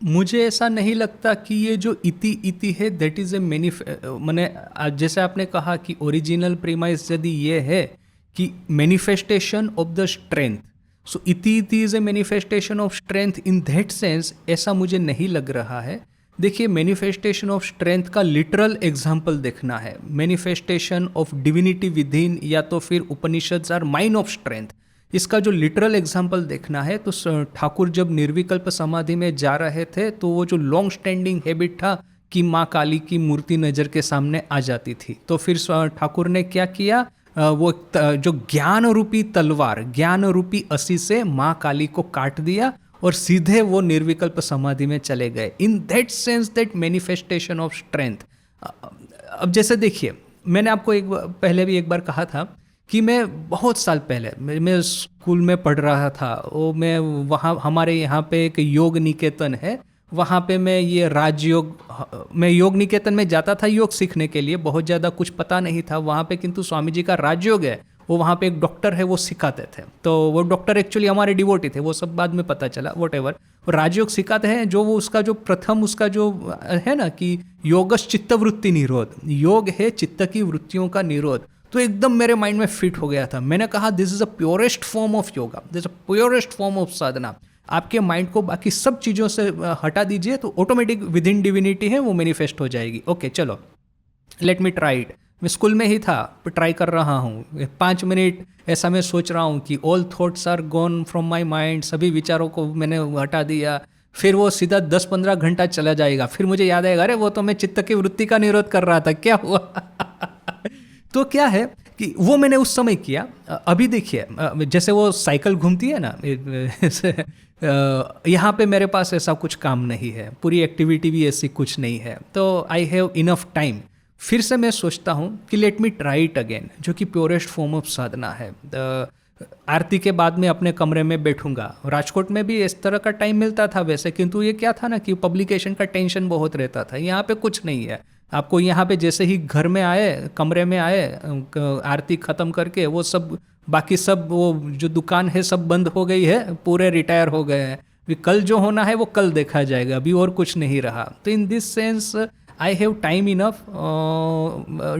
मुझे ऐसा नहीं लगता कि ये जो इति इति है दैट इज ए मैंने जैसे आपने कहा कि ओरिजिनल प्रीमाइस यदि ये है कि manifestation of the strength, so इति इति is a manifestation of strength in that sense, ऐसा मुझे नहीं लग रहा है। देखिए, मैनिफेस्टेशन ऑफ स्ट्रेंथ का लिटरल एग्जाम्पल देखना है, manifestation of divinity within, या तो फिर Upanishads are mine of strength, इसका जो लिटरल एग्जाम्पल देखना है तो ठाकुर जब निर्विकल्प समाधि में जा रहे थे तो वो जो लॉन्ग स्टैंडिंग हैबिट था कि माँ काली की मूर्ति नज़र के सामने आ जाती थी, तो फिर ठाकुर ने क्या किया, वो जो ज्ञान रूपी तलवार, ज्ञान रूपी असी से माँ काली को काट दिया और सीधे वो निर्विकल्प समाधि में चले गए। इन that sense that manifestation of strength. अब जैसे देखिए, मैंने आपको पहले भी एक बार कहा था कि मैं बहुत साल पहले मैं स्कूल में पढ़ रहा था, वो मैं वहाँ हमारे यहाँ पे एक योग निकेतन है, वहाँ पे मैं ये राजयोग, मैं योग निकेतन में जाता था योग सीखने के लिए, बहुत ज़्यादा कुछ पता नहीं था वहाँ पे, किंतु स्वामी जी का राजयोग है, वो वहाँ पे एक डॉक्टर है वो सिखाते थे, तो वो डॉक्टर एक्चुअली हमारे डिवोटी थे, वो सब बाद में पता चला, वॉट एवर। राजयोग सिखाते हैं, जो वो उसका जो प्रथम उसका जो है ना कि योगश चित्त वृत्ति निरोध, योग है चित्त की वृत्तियों का निरोध, तो एकदम मेरे माइंड में फिट हो गया था। मैंने कहा this is a purest form of yoga, this a purest form of sadhana. आपके माइंड को बाकी सब चीज़ों से हटा दीजिए तो ऑटोमेटिक विद इन डिविनिटी है वो मैनिफेस्ट हो जाएगी। ओके चलो, लेट मी ट्राई इट। मैं स्कूल में ही था, ट्राई कर रहा हूँ, 5 मिनट ऐसा मैं सोच रहा हूँ कि all thoughts are gone from my mind, सभी विचारों को मैंने हटा दिया, फिर वो सीधा 10-15 घंटा चला जाएगा, फिर मुझे याद आएगा अरे वो तो मैं चित्त की वृत्ति का निरोध कर रहा था, क्या हुआ। तो क्या है कि वो मैंने उस समय किया। अभी देखिए, जैसे वो साइकिल घूमती है ना, यहाँ पे मेरे पास ऐसा कुछ काम नहीं है, पूरी एक्टिविटी भी ऐसी कुछ नहीं है, तो आई हैव इनफ टाइम। फिर से मैं सोचता हूँ कि let me try it again, जो कि प्योरेस्ट फॉर्म ऑफ साधना है। आरती के बाद में अपने कमरे में बैठूंगा। राजकोट में भी इस तरह का टाइम मिलता था वैसे, किंतु ये क्या था ना कि पब्लिकेशन का टेंशन बहुत रहता था। यहाँ पे कुछ नहीं है, आपको यहाँ पे जैसे ही घर में आए, कमरे में आए, आरती ख़त्म करके वो सब बाकी सब वो जो दुकान है सब बंद हो गई है, पूरे रिटायर हो गए हैं, अभी कल जो होना है वो कल देखा जाएगा, अभी और कुछ नहीं रहा। तो in this sense I have time enough,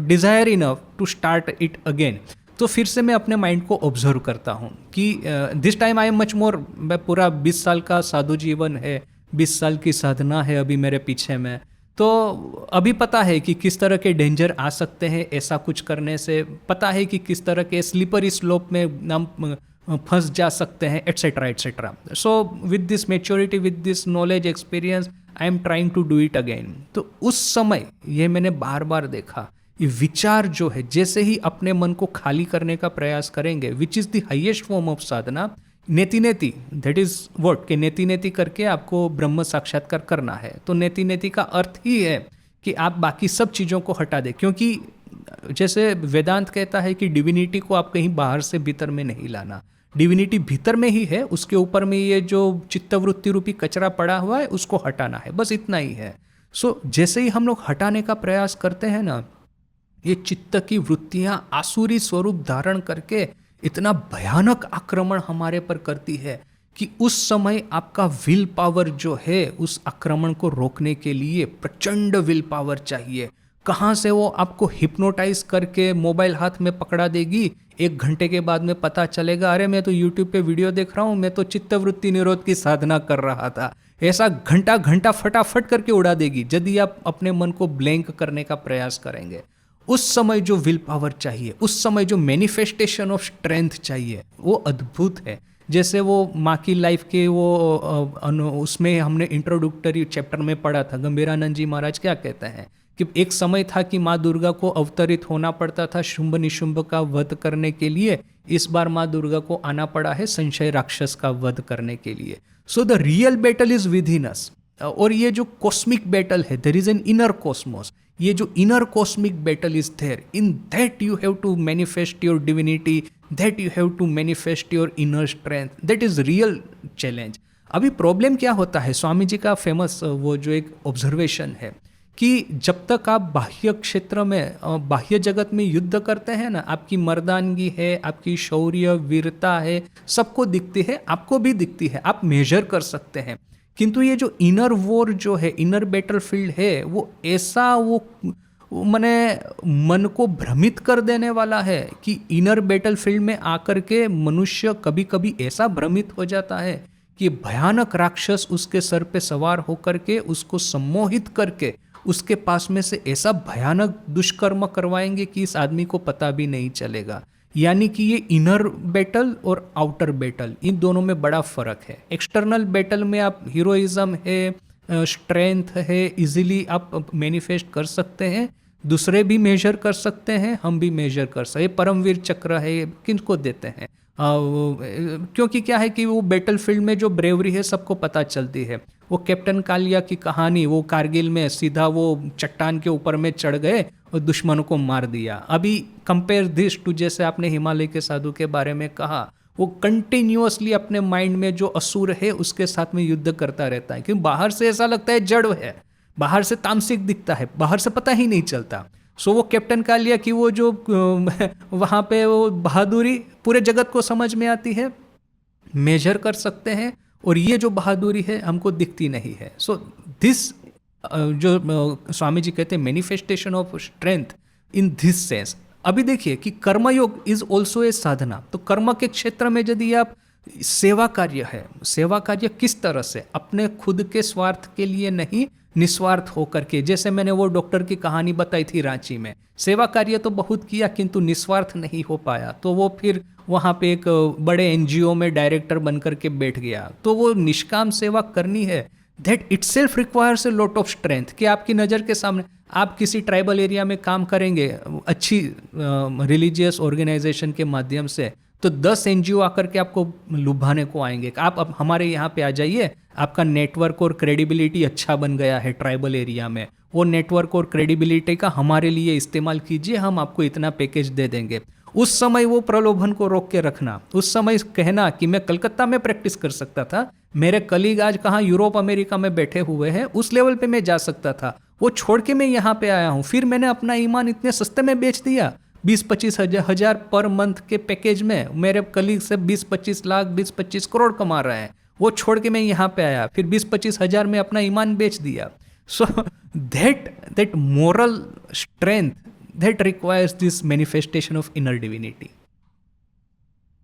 desire enough to start it again. तो फिर से मैं अपने माइंड को ऑब्जर्व करता हूँ कि this time I am much more, मैं पूरा 20 साल का साधु जीवन है, 20 साल की साधना है अभी मेरे पीछे में, तो अभी पता है कि किस तरह के डेंजर आ सकते हैं ऐसा कुछ करने से, पता है कि किस तरह के स्लिपरी स्लोप में हम फंस जा सकते हैं, etcetera etcetera. So with this maturity, with this knowledge experience, I am trying to do it again. तो उस समय ये मैंने बार बार देखा, ये विचार जो है जैसे ही अपने मन को खाली करने का प्रयास करेंगे, which is the highest form of sadhana, neti neti, that is word के नेति नेति करके आपको ब्रह्म साक्षात्कार करना है। तो नेति नेति का अर्थ ही है कि आप बाकी सब चीज़ों को हटा दें, क्योंकि जैसे वेदांत कहता है कि डिविनिटी को आप कहीं बाहर से भीतर में नहीं लाना, डिविनिटी भीतर में ही है, उसके ऊपर में ये जो चित्तवृत्ति रूपी कचरा पड़ा हुआ है उसको हटाना है, बस इतना ही है। सो जैसे ही हम लोग हटाने का प्रयास करते हैं ना, ये चित्त की वृत्तियां आसुरी स्वरूप धारण करके इतना भयानक आक्रमण हमारे पर करती है कि उस समय आपका विल पावर जो है, उस आक्रमण को रोकने के लिए प्रचंड विल पावर चाहिए। कहाँ से वो आपको हिप्नोटाइज करके मोबाइल हाथ में पकड़ा देगी, 1 घंटे के बाद में पता चलेगा अरे मैं तो यूट्यूब पे वीडियो देख रहा हूँ, मैं तो चित्तवृत्ति निरोध की साधना कर रहा था, ऐसा घंटा घंटा फटाफट करके उड़ा देगी यदि आप अपने मन को ब्लैंक करने का प्रयास करेंगे। उस समय जो विल पावर चाहिए, उस समय जो मैनिफेस्टेशन ऑफ स्ट्रेंथ चाहिए, वो अद्भुत है। जैसे वो माँ की लाइफ के वो उसमें हमने इंट्रोडक्टरी चैप्टर में पढ़ा था, गंभीरानंद जी महाराज क्या कहते हैं कि एक समय था कि माँ दुर्गा को अवतरित होना पड़ता था शुंभ निशुंभ का वध करने के लिए, इस बार माँ दुर्गा को आना पड़ा है संशय राक्षस का वध करने के लिए। So the real battle is within us. और ये जो कॉस्मिक बैटल है, there is an inner cosmos, ये जो inner cosmic battle is there, in that you have to manifest your divinity, that you have to manifest your inner strength, that is real challenge. अभी problem क्या होता है, स्वामी जी का famous वो जो एक ऑब्जर्वेशन है कि जब तक आप बाह्य क्षेत्र में, बाह्य जगत में युद्ध करते हैं ना, आपकी मर्दानगी है, आपकी शौर्य वीरता है, सबको दिखती है, आपको भी दिखती है, आप मेजर कर सकते हैं, किंतु ये जो इनर वॉर जो है, इनर बैटलफील्ड है, वो ऐसा वो मने मन को भ्रमित कर देने वाला है कि इनर बैटलफील्ड में आकर के मनुष्य कभी कभी ऐसा भ्रमित हो जाता है कि भयानक राक्षस उसके सर पे सवार होकर के उसको सम्मोहित करके उसके पास में से ऐसा भयानक दुष्कर्म करवाएंगे कि इस आदमी को पता भी नहीं चलेगा। यानी कि ये इनर बैटल और आउटर बैटल, इन दोनों में बड़ा फर्क है। एक्सटर्नल बैटल में आप हीरोइज्म है, स्ट्रेंथ है, इजीली आप मैनिफेस्ट कर सकते हैं, दूसरे भी मेजर कर सकते हैं, हम भी मेजर कर सकते हैं। परमवीर चक्र है, किनको देते हैं? क्योंकि क्या है कि वो बैटल फील्ड में जो ब्रेवरी है सबको पता चलती है। वो कैप्टन कालिया की कहानी, वो कारगिल में सीधा वो चट्टान के ऊपर में चढ़ गए और दुश्मनों को मार दिया। अभी कंपेयर दिस टू, जैसे आपने हिमालय के साधु के बारे में कहा, वो कंटिन्यूअसली अपने माइंड में जो असुर है उसके साथ में युद्ध करता रहता है, क्योंकि बाहर से ऐसा लगता है जड़ है, बाहर से तामसिक दिखता है, बाहर से पता ही नहीं चलता। सो वो कैप्टन कालिया की वो जो वहाँ पे वो बहादुरी पूरे जगत को समझ में आती है, मेजर कर सकते हैं, और ये जो बहादुरी है हमको दिखती नहीं है। सो दिस जो स्वामी जी कहते हैं manifestation of strength in this sense. अभी देखिए कि कर्मयोग इज ऑल्सो ए साधना। तो कर्म के क्षेत्र में यदि आप सेवा कार्य है, सेवा कार्य किस तरह से, अपने खुद के स्वार्थ के लिए नहीं, निस्वार्थ होकर के, जैसे मैंने वो डॉक्टर की कहानी बताई थी रांची में, सेवा कार्य तो बहुत किया किंतु निस्वार्थ नहीं हो पाया, तो वो फिर वहाँ पे एक बड़े एनजीओ में डायरेक्टर बनकर के बैठ गया। तो वो निष्काम सेवा करनी है, that itself requires a lot of strength. कि आपकी नज़र के सामने आप किसी ट्राइबल एरिया में काम करेंगे अच्छी रिलीजियस ऑर्गेनाइजेशन के माध्यम से, तो 10 एनजीओ आकर के आपको लुभाने को आएंगे, आप अब हमारे यहाँ पे आ जाइए, आपका नेटवर्क और क्रेडिबिलिटी अच्छा बन गया है ट्राइबल एरिया में, वो नेटवर्क और क्रेडिबिलिटी का हमारे लिए इस्तेमाल कीजिए, हम आपको इतना पैकेज दे देंगे। उस समय वो प्रलोभन को रोक के रखना, उस समय कहना कि मैं कलकत्ता में प्रैक्टिस कर सकता था, मेरे कलीग आज कहाँ यूरोप अमेरिका में बैठे हुए हैं, उस लेवल पे मैं जा सकता था, वो छोड़ के मैं यहाँ पे आया हूँ, फिर मैंने अपना ईमान इतने सस्ते में बेच दिया, 20-25 हजार पर मंथ के पैकेज में मेरे कलीग से 20-25 लाख 20-25 करोड़ कमा रहे हैं, वो छोड़ के मैं यहाँ पे आया, फिर 20-25 हजार में अपना ईमान बेच दिया। So that moral strength that requires this manifestation of inner divinity.